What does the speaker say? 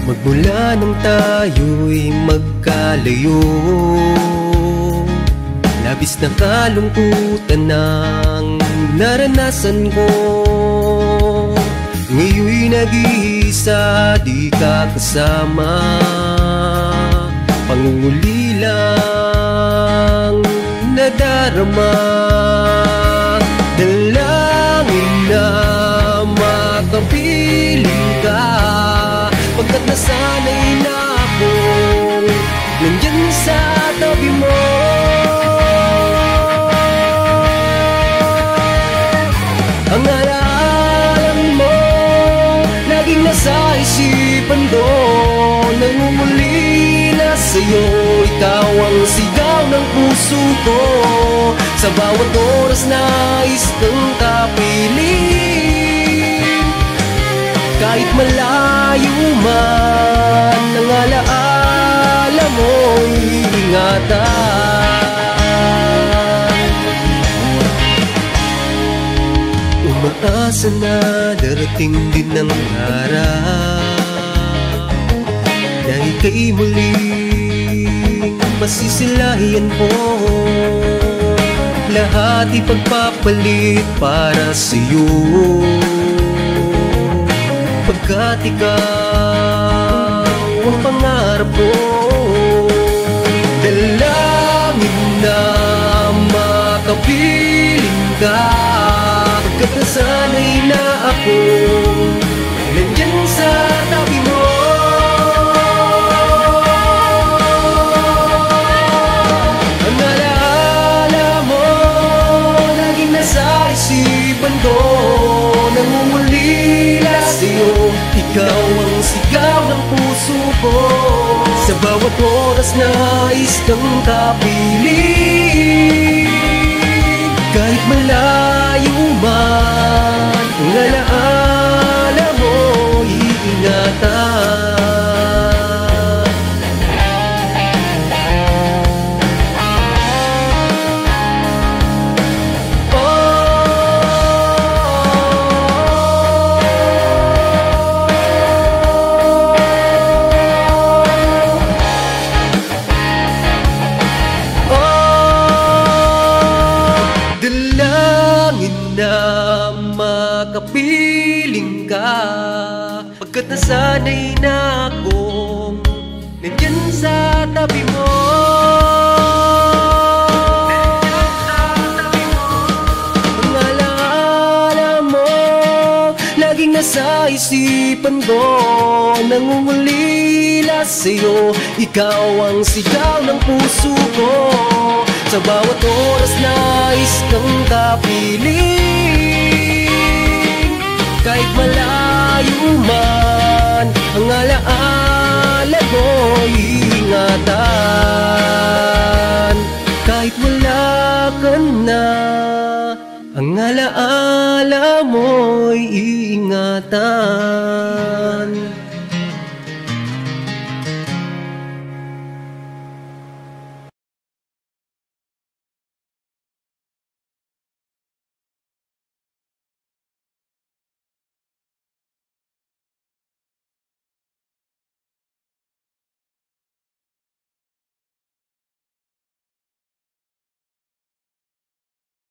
Magmula nang tayo'y magkalayo, labis na kalungkutan ang naranasan ko. Ngayon'y nag-iisa, di ka kasama, pangungulilang nadarama. Dalangin na makapiling ka, pagkat nasanay na akong nandyan sa tabi mo. Ang alaala mo laging nasa isipan ko, nangungulila sa'yo, ikaw ang sigaw ng puso ko. Sa bawat oras nais kang kapiling, kahit malayo man ang alaala mo'y ingatan. Umaasa na darating din ang araw na ika'y muling masisilayan mo. Lahat ipagpapalit para sa'yo, pagkat ikaw ang pangarap ko. Dalangin na makapiling ka, pagkat nasanay na ako nandyan sa tabi mo. Ang alaala mo laging nasa isipan ko, nangungulila sa'yo, ikaw ang sigaw ng puso ko. Sa bawat oras nais kang kapiling, kahit malayo man ang alaala mo, iingatan. Na makapiling ka, pagkat nasanay na akong nandyan sa tabi mo. Ang alaala mo laging nasa isipan ko, nangungulila sa'yo, ikaw ang sigaw ng puso ko. Sa bawat oras nais kang kapiling, kahit malayo man ang alaala mo'y ingatan. Kahit wala ka na, ang alaala mo'y ingatan.